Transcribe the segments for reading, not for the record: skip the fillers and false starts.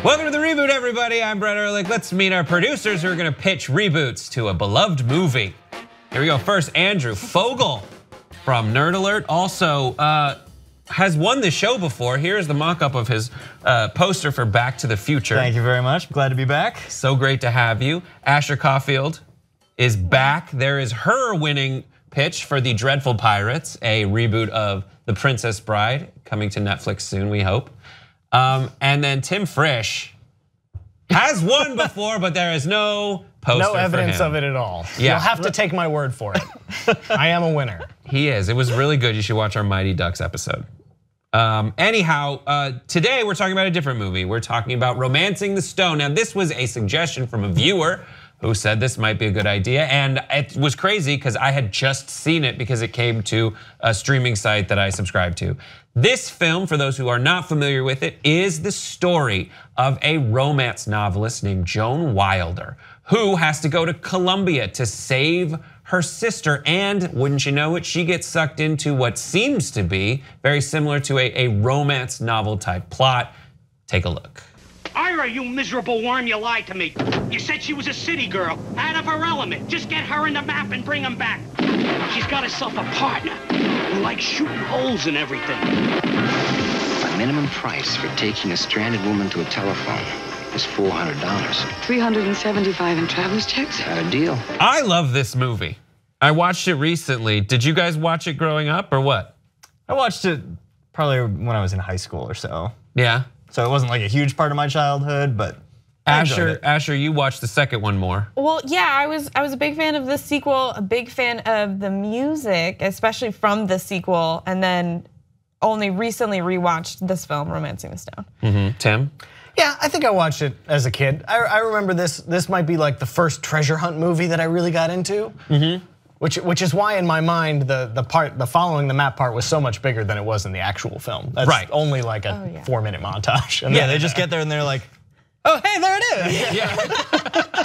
Welcome to the Reboot, everybody. I'm Brett Ehrlich. Let's meet our producers who are gonna pitch reboots to a beloved movie. Here we go. First, Andrew Fogel from Nerd Alert. Also has won the show before. Here's the mock-up of his poster for Back to the Future. Thank you very much. Glad to be back. So great to have you. Asher Coffield is back. There is her winning pitch for The Dreadful Pirates, a reboot of The Princess Bride, coming to Netflix soon, we hope. And then Tim Frisch has won before, but there is no poster No evidence for him. of it at all. Yeah. You'll have to take my word for it. I am a winner. He is. It was really good. You should watch our Mighty Ducks episode. Anyhow, today we're talking about a different movie. We're talking about Romancing the Stone. Now, this was a suggestion from a viewer who said this might be a good idea, and it was crazy because I had just seen it because it came to a streaming site that I subscribe to. This film, for those who are not familiar with it, is the story of a romance novelist named Joan Wilder, who has to go to Colombia to save her sister, and wouldn't you know it, she gets sucked into what seems to be very similar to a romance novel type plot. Take a look. Ira, you miserable worm, you lied to me. You said she was a city girl, out of her element. Just get her in the map and bring him back. She's got herself a partner who likes shooting holes and everything. The minimum price for taking a stranded woman to a telephone is $400. $375 in traveler's checks? Got a deal. I love this movie. I watched it recently. Did you guys watch it growing up or what? I watched it probably when I was in high school or so. Yeah. So it wasn't like a huge part of my childhood, but I enjoyed it. Asher, you watched the second one more. Well, yeah, I was a big fan of the sequel, a big fan of the music, especially from the sequel, and then only recently rewatched this film, Romancing the Stone. Tim? Yeah, I think I watched it as a kid. I remember this might be like the first treasure hunt movie that I really got into. Which is why in my mind the following the map part was so much bigger than it was in the actual film. That's Right. only like a 4-minute montage. And Yeah, they just get there and they're like, oh, hey, there it is. Yeah.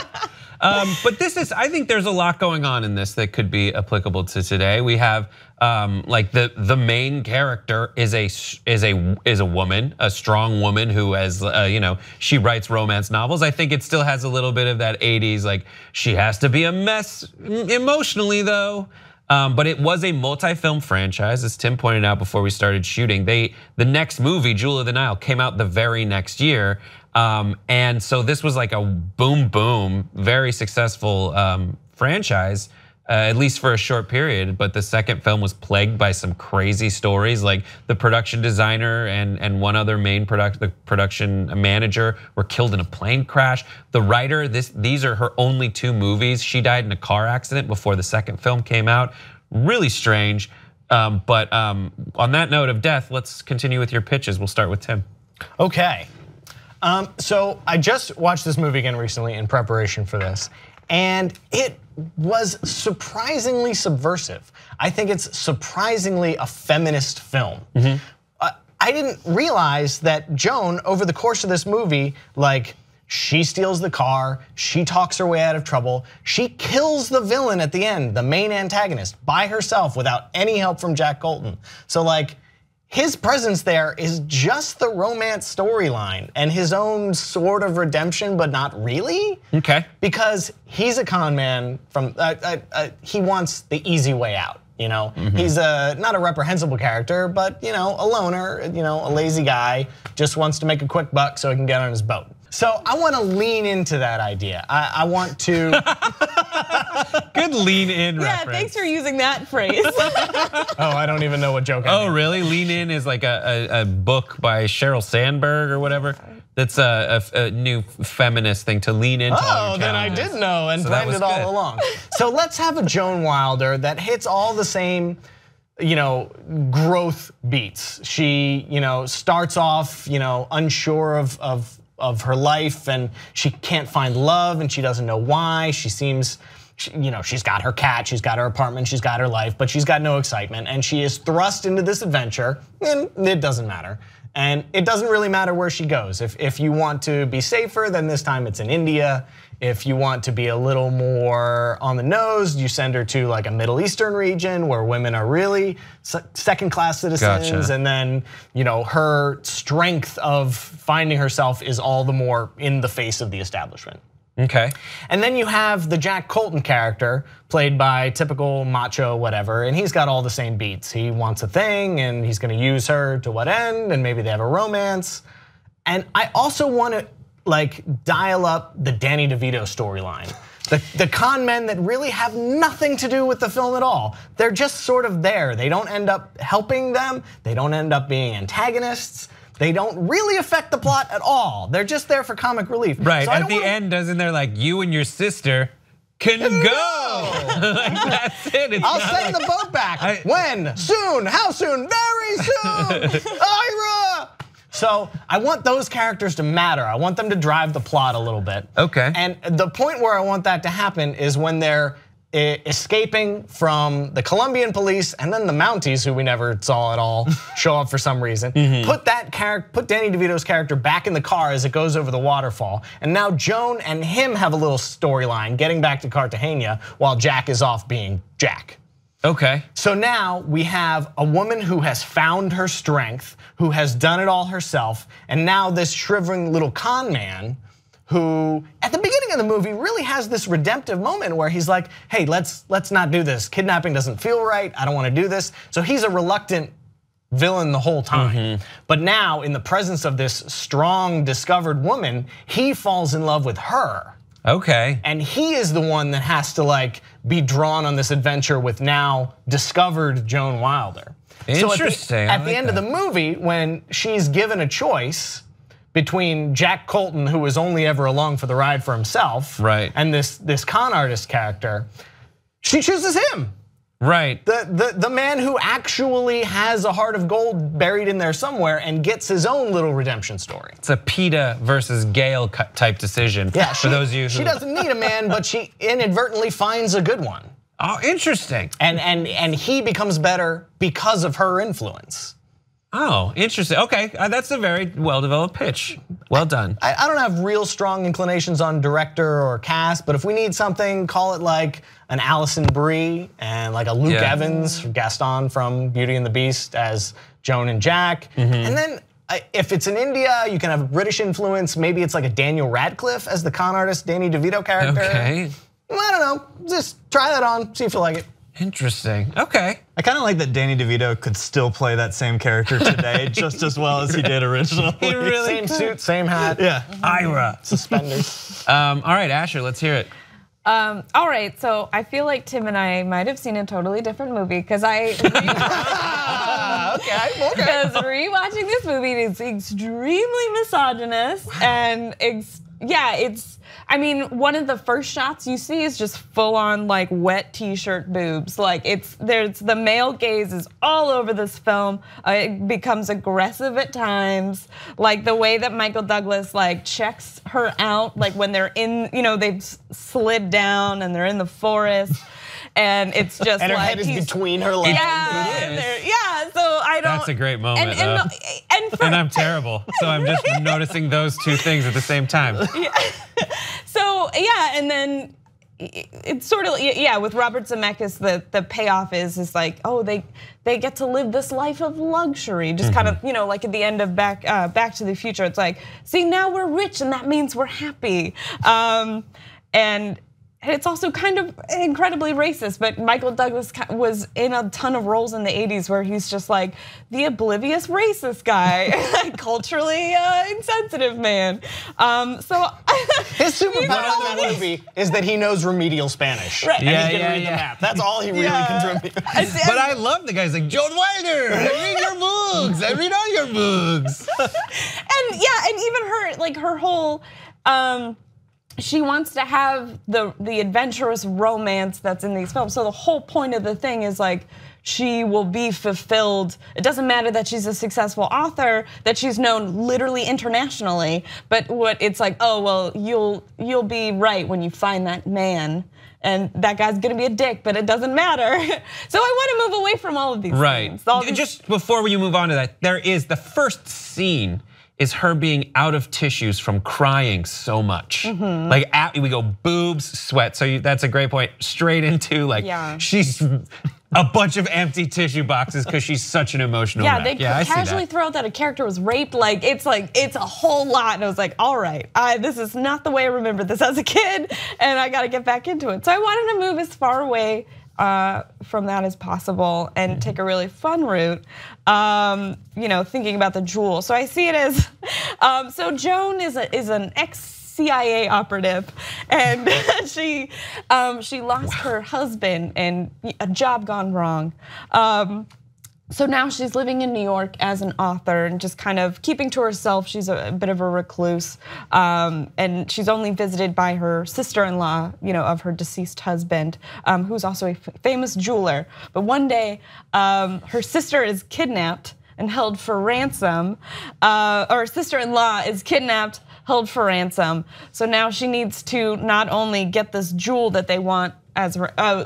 But this is, I think there's a lot going on in this that could be applicable to today. We have like the main character is a woman, a strong woman who has she writes romance novels. I think it still has a little bit of that 80s, like she has to be a mess emotionally though. But it was a multi-film franchise, as Tim pointed out before we started shooting. The next movie, Jewel of the Nile, came out the very next year. And so this was like a boom, very successful franchise, at least for a short period. But the second film was plagued by some crazy stories, like the production designer and one other main production manager were killed in a plane crash. The writer, these are her only 2 movies. She died in a car accident before the second film came out. Really strange. But on that note of death, let's continue with your pitches. We'll start with Tim. Okay. So I just watched this movie again recently in preparation for this, and it was surprisingly subversive. I think it's surprisingly a feminist film. I didn't realize that Joan, over the course of this movie, like she steals the car, she talks her way out of trouble, she kills the villain at the end, the main antagonist, by herself without any help from Jack Colton. So like, his presence there is just the romance storyline and his own sort of redemption, but not really. Okay. Because he's a con man from, he wants the easy way out, you know? He's not a reprehensible character, but a loner, a lazy guy, just wants to make a quick buck so he can get on his boat. So I want to lean into that idea. I want to. Good lean in reference. Yeah, thanks for using that phrase. Oh, I don't even know what joke I made. Really? Lean in is like a book by Sheryl Sandberg or whatever. That's a new feminist thing, to lean into all your then I challenges. did know and So that planned was it all good. along. So let's have a Joan Wilder that hits all the same growth beats. She starts off unsure of her life, and she can't find love, and she doesn't know why. She seems, she's got her cat, she's got her apartment, she's got her life, but she's got no excitement, and she is thrust into this adventure, and it doesn't matter. And it doesn't really matter where she goes. If you want to be safer, then this time it's in India. If you want to be a little more on the nose, you send her to like a Middle Eastern region where women are really second-class citizens. Gotcha. And then, her strength of finding herself is all the more in the face of the establishment. Okay. And then you have the Jack Colton character, played by typical macho whatever, and he's got all the same beats. He wants a thing, and he's gonna use her to what end, and maybe they have a romance. And I also wanna dial up the Danny DeVito storyline. The con men that really have nothing to do with the film at all. They're just sort of there. They don't end up helping them. They don't end up being antagonists. They don't really affect the plot at all. They're just there for comic relief. Right, So at the end, doesn't there like, you and your sister can go? Like, that's it. I'll send the boat back. When? Soon. How soon? Very soon. Ira! So I want those characters to matter. I want them to drive the plot a little bit. Okay. And the point where I want that to happen is when they're escaping from the Colombian police and then the Mounties, who we never saw at all, show up for some reason. Put Danny DeVito's character back in the car as it goes over the waterfall. And now Joan and him have a little storyline getting back to Cartagena while Jack is off being Jack. Okay. So now we have a woman who has found her strength, who has done it all herself, and now this shriveling little con man who at the beginning of the movie really has this redemptive moment where he's like, hey, let's not do this. Kidnapping doesn't feel right. I don't want to do this. So he's a reluctant villain the whole time. But now in the presence of this strong, discovered woman, he falls in love with her. Okay. And he is the one that has to be drawn on this adventure with now discovered Joan Wilder. Interesting. So at the end of the movie, when she's given a choice between Jack Colton, who was only ever along for the ride for himself, right, and this con artist character, she chooses him. Right. The man who actually has a heart of gold buried in there somewhere and gets his own little redemption story. It's a PETA versus Gale type decision. Yeah, for those of you who she doesn't need a man, but she inadvertently finds a good one. Oh, interesting. And he becomes better because of her influence. Oh, interesting. Okay, that's a very well-developed pitch. Well done. I don't have real strong inclinations on director or cast, but if we need something, call it like an Alison Brie and like a Luke Evans, Gaston from Beauty and the Beast as Joan and Jack. And then if it's in India, you can have a British influence. Maybe it's like a Daniel Radcliffe as the con artist, Danny DeVito character. Okay. I don't know, just try that on, see if you like it. Interesting, okay. I kind of like that Danny DeVito could still play that same character today just as well as he did originally. He really same suit, same hat. Yeah. Ira. Suspenders. All right, Asher, let's hear it. All right, so I feel like Tim and I might have seen a totally different movie because I because rewatching this movie is extremely misogynist and I mean, one of the first shots you see is just full on like wet t-shirt boobs. Like there's the male gaze is all over this film. It becomes aggressive at times. Like the way that Michael Douglas like checks her out, like when they're in, they've slid down and they're in the forest. And it's just and her like head is between her legs. So I don't. That's a great moment. And I'm terrible, so I'm just noticing those two things at the same time. So and then it's sort of with Robert Zemeckis, the payoff is like, oh, they get to live this life of luxury, just kind of like at the end of Back to the Future. It's like, see, now we're rich and that means we're happy, and it's also kind of incredibly racist, but Michael Douglas was in a ton of roles in the 80s where he's just like the oblivious racist guy, culturally insensitive man. So his superpower in that movie is that he knows remedial Spanish. Right. And he's gonna read the map. That's all he really contributes. But I love the guys like Joan Wilder. I read your books. I read all your books. and even her, like her whole. She wants to have the adventurous romance that's in these films. So the whole point of the thing is like she will be fulfilled. It doesn't matter that she's a successful author, that she's known literally internationally, but what it's like, oh well, you'll be right when you find that man and that guy's gonna be a dick, but it doesn't matter. So I want to move away from all of these things. Just before you move on to that, there is the first scene is her being out of tissues from crying so much. Like we go boobs, sweat. So that's a great point. Straight into like she's a bunch of empty tissue boxes because she's such an emotional wreck. They casually throw out that a character was raped. Like it's a whole lot, and I was like, all right, this is not the way I remembered this as a kid, and I got to get back into it. So I wanted to move as far away from that as possible and take a really fun route, thinking about the jewel. So I see it as, so Joan is an ex-CIA operative, and she lost her husband and a job gone wrong. So now she's living in New York as an author and just kind of keeping to herself. She's a bit of a recluse, and she's only visited by her sister-in-law, of her deceased husband, who's also a famous jeweler. But one day, her sister is kidnapped and held for ransom, or sister-in-law is kidnapped, held for ransom. So now she needs to not only get this jewel that they want as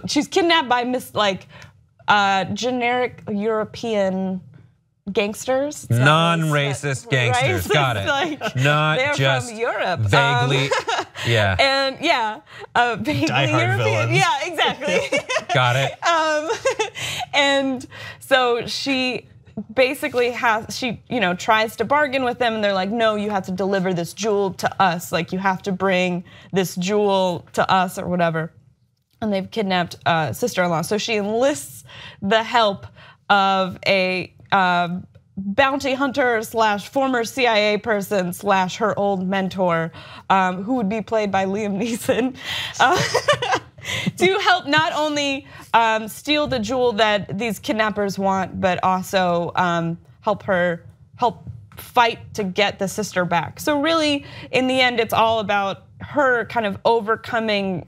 she's kidnapped by generic European gangsters, non-racist gangsters. Got it. Not they're just from Europe, vaguely, and vaguely Die-hard European. villains. Yeah, exactly. Got it. And so she basically tries to bargain with them, and they're like, no, you have to deliver this jewel to us. Like you have to bring this jewel to us or whatever. And they've kidnapped sister-in-law. So she enlists the help of a bounty hunter / former CIA person / her old mentor, who would be played by Liam Neeson, to help not only steal the jewel that these kidnappers want, but also help fight to get the sister back. So really, in the end, it's all about her kind of overcoming,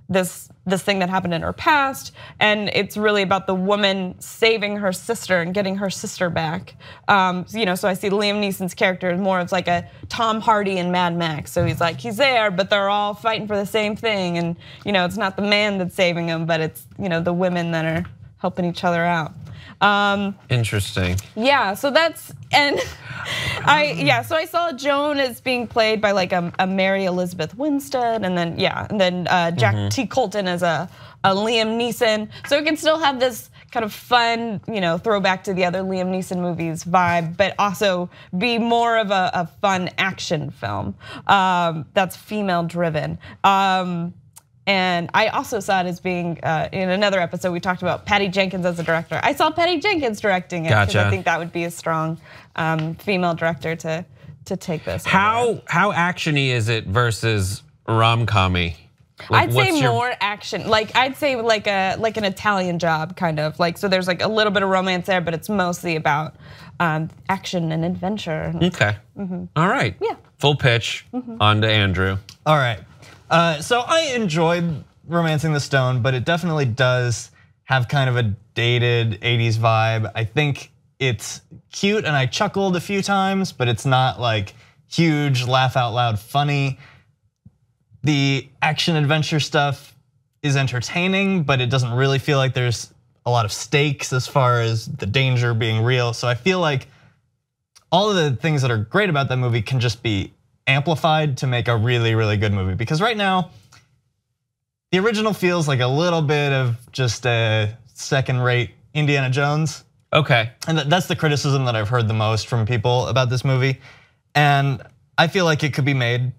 this thing that happened in her past, and it's really about the woman saving her sister and getting her sister back. So I see Liam Neeson's character as more of like a Tom Hardy in Mad Max. So he's there, but they're all fighting for the same thing, and it's not the man that's saving him, but it's the women that are helping each other out. Interesting. Yeah, so that's, and so I saw Joan as being played by like a Mary Elizabeth Winstead, and then Jack T. Colton as a Liam Neeson. So it can still have this kind of fun, throwback to the other Liam Neeson movies vibe, but also be more of a fun action film that's female driven. And I also saw it as being, in another episode, we talked about Patty Jenkins as a director. I saw Patty Jenkins directing it because I think that would be a strong female director to take this. How actiony is it versus rom-com-y? I'd say more action. I'd say like an Italian Job kind of. So there's like a little bit of romance there, but it's mostly about action and adventure. Okay. All right. Yeah. Full pitch. On to Andrew. All right. So I enjoyed Romancing the Stone, but it definitely does have kind of a dated 80s vibe. I think it's cute and I chuckled a few times, but it's not like huge, laugh out loud funny. The action adventure stuff is entertaining, but it doesn't really feel like there's a lot of stakes as far as the danger being real. So I feel like all of the things that are great about that movie can just be amplified to make a really, really good movie. Because right now, the original feels like a little bit of just a second-rate Indiana Jones. Okay. And that's the criticism that I've heard the most from people about this movie. And I feel like it could be made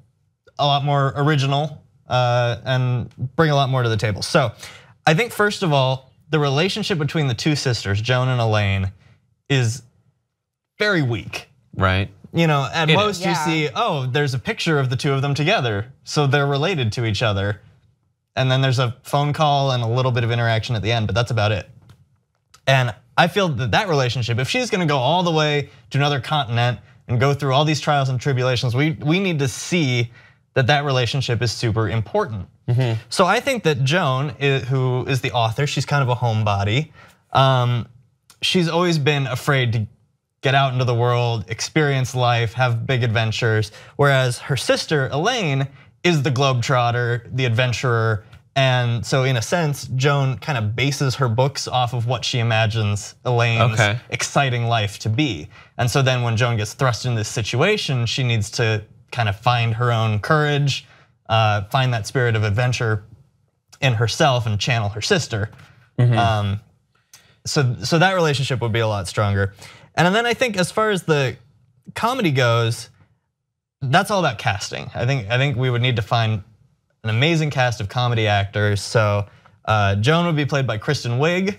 a lot more original and bring a lot more to the table. So I think first of all, the relationship between the two sisters, Joan and Elaine, is very weak. Right. At most you see, there's a picture of the two of them together, so they're related to each other. And then there's a phone call and a little bit of interaction at the end, but that's about it. And I feel that relationship, if she's gonna go all the way to another continent and go through all these trials and tribulations, we need to see that relationship is super important. So I think that Joan, who is the author, she's kind of a homebody. She's always been afraid to get out into the world, experience life, have big adventures. Whereas her sister, Elaine, is the globetrotter, the adventurer, And so in a sense, Joan kind of bases her books off of what she imagines Elaine's exciting life to be. And so then when Joan gets thrust in this situation, she needs to kind of find her own courage, find that spirit of adventure in herself and channel her sister. So that relationship would be a lot stronger. And then I think as far as the comedy goes, that's all about casting. I think we would need to find an amazing cast of comedy actors. So Joan would be played by Kristen Wiig,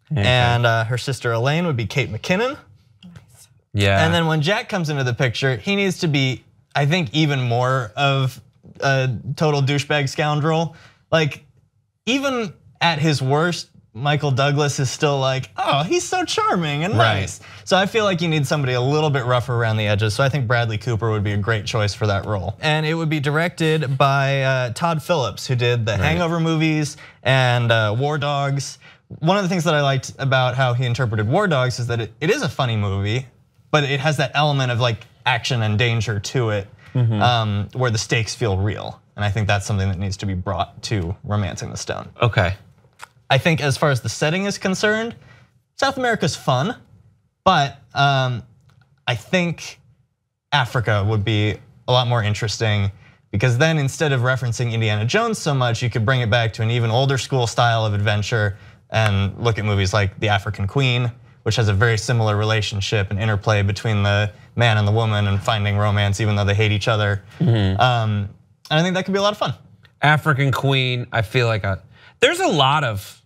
and her sister Elaine would be Kate McKinnon. Yeah. And then when Jack comes into the picture, he needs to be, I think, even more of a total douchebag scoundrel. Like, even at his worst, Michael Douglas is still like, oh, he's so charming and nice. So I feel like you need somebody a little bit rougher around the edges. So I think Bradley Cooper would be a great choice for that role. And it would be directed by Todd Phillips, who did the Hangover movies and War Dogs. One of the things that I liked about how he interpreted War Dogs is that it is a funny movie, but it has that element of like action and danger to it, where the stakes feel real. And I think that's something that needs to be brought to Romancing the Stone. Okay. I think as far as the setting is concerned, South America's fun, but I think Africa would be a lot more interesting, because then instead of referencing Indiana Jones so much, you could bring it back to an even older school style of adventure and look at movies like The African Queen, which has a very similar relationship and interplay between the man and the woman and finding romance even though they hate each other. And I think that could be a lot of fun. African Queen, I feel like there's a lot of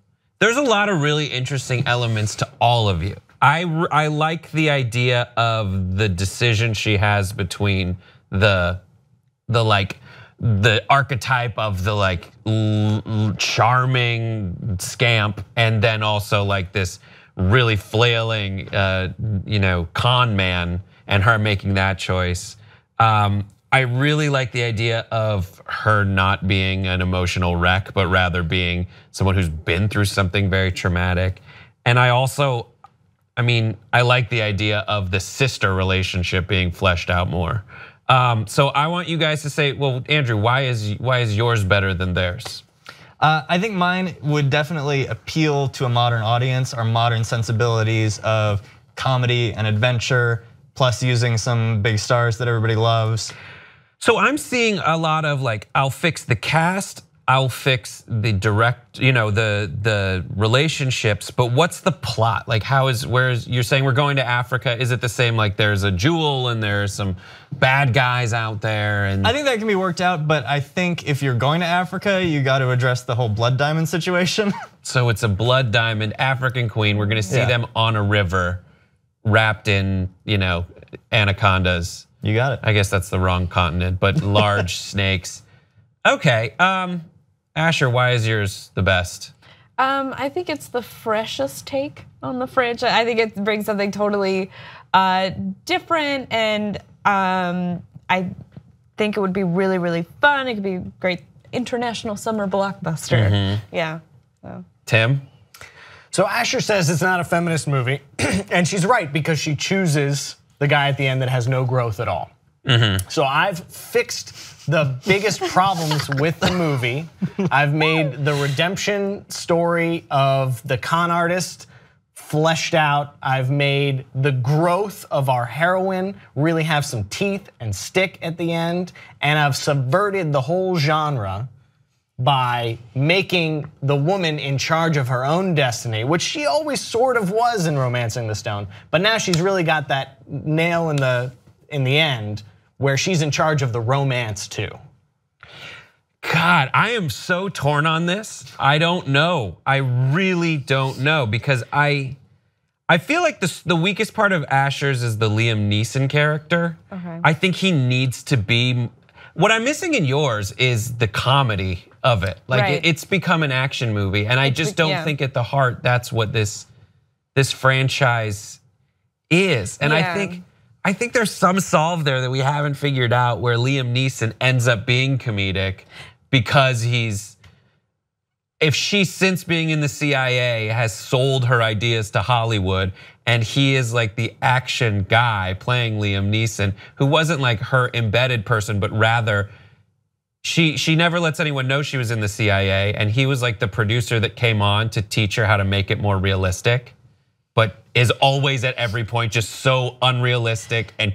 really interesting elements to all of you. I like the idea of the decision she has between the archetype of the like charming scamp, and then also like this really flailing con man, and her making that choice. I really like the idea of her not being an emotional wreck, but rather being someone who's been through something very traumatic. And I like the idea of the sister relationship being fleshed out more. So I want you guys to say, well, Andrew, why is yours better than theirs? I think mine would definitely appeal to a modern audience, our modern sensibilities of comedy and adventure, plus using some big stars that everybody loves. So I'm seeing a lot of like, I'll fix the cast, I'll fix the direct, the relationships, but what's the plot? Like you're saying we're going to Africa, is it the same, like there's a jewel and there's some bad guys out there? And I think that can be worked out, but I think if you're going to Africa, you got to address the whole blood diamond situation. So it's a blood diamond, African Queen, we're gonna see them on a river, wrapped in, anacondas. You got it. I guess that's the wrong continent, but large snakes. Okay, Asher, why is yours the best? I think it's the freshest take on the franchise. I think it brings something totally different, and I think it would be really, really fun. It could be a great international summer blockbuster. Yeah. So. Tim? So Asher says it's not a feminist movie, and she's right, because she chooses the guy at the end that has no growth at all. So I've fixed the biggest problems with the movie. I've made the redemption story of the con artist fleshed out. I've made the growth of our heroine really have some teeth and stick at the end. And I've subverted the whole genre by making the woman in charge of her own destiny, which she always sort of was in Romancing the Stone. But now she's really got that nail in the end, where she's in charge of the romance too. God, I am so torn on this. I don't know. I really don't know, because I feel like the weakest part of Asher's is the Liam Neeson character. I think he needs to be. What I'm missing in yours is the comedy of it. Like it's become an action movie, and I just don't think at the heart that's what this franchise is. And I think there's some solve there that we haven't figured out, where Liam Neeson ends up being comedic because if she, since being in the CIA, has sold her ideas to Hollywood, and he is like the action guy playing Liam Neeson, who wasn't like her embedded person, but rather she never lets anyone know she was in the CIA, and he was like the producer that came on to teach her how to make it more realistic, but is always at every point just so unrealistic and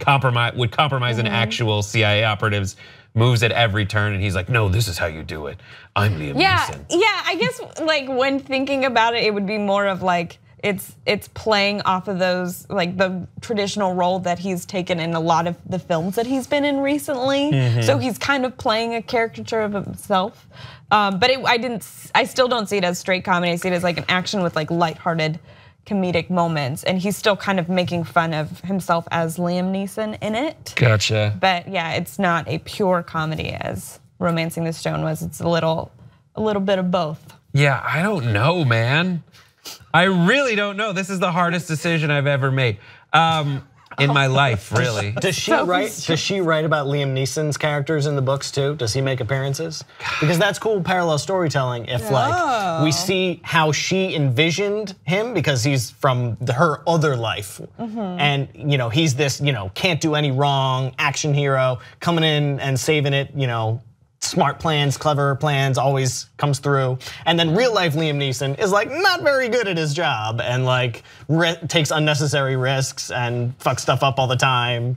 would compromise an actual CIA operative's moves at every turn, and he's like, no, this is how you do it. I'm Liam Neeson. Yeah, I guess like when thinking about it, it would be more of like, it's playing off of those, like the traditional role that he's taken in a lot of the films that he's been in recently. So he's kind of playing a caricature of himself. But I still don't see it as straight comedy. I see it as like an action with like lighthearted comedic moments, and he's still kind of making fun of himself as Liam Neeson in it. Gotcha. But yeah, it's not a pure comedy as Romancing the Stone was. It's a little bit of both. Yeah, I don't know, man. I really don't know. This is the hardest decision I've ever made in my life, really. Does she write about Liam Neeson's characters in the books too? Does he make appearances? Because that's cool parallel storytelling. If like we see how she envisioned him, because he's from her other life, and he's this can't do any wrong action hero coming in and saving it. Smart plans, clever plans, always comes through. And then real life Liam Neeson is like not very good at his job and like takes unnecessary risks and fucks stuff up all the time.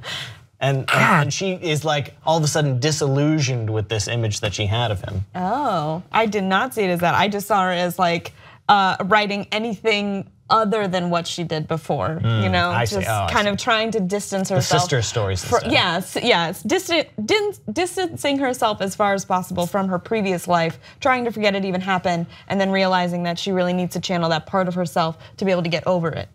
And she is like all of a sudden disillusioned with this image that she had of him. Oh, I did not see it as that. I just saw her as like writing anything other than what she did before, just kind of trying to distance herself. The sister stories. Yes, distancing herself as far as possible from her previous life, trying to forget it even happened, and then realizing that she really needs to channel that part of herself to be able to get over it.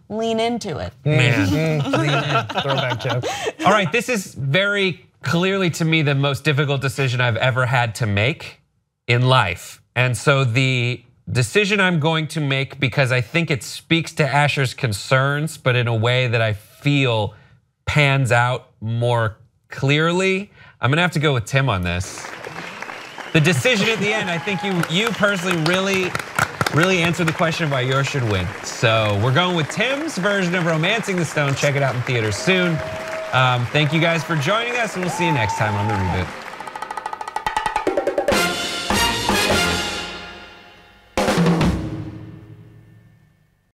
Lean into it. Man, lean in. Throwback joke. All right, this is very clearly to me the most difficult decision I've ever had to make in life, and so the decision I'm going to make, because I think it speaks to Asher's concerns, but in a way that I feel pans out more clearly, I'm gonna have to go with Tim on this. The decision at the end, I think you personally really answered the question of why yours should win. So we're going with Tim's version of Romancing the Stone. Check it out in theaters soon. Thank you guys for joining us, and we'll see you next time on The Reboot.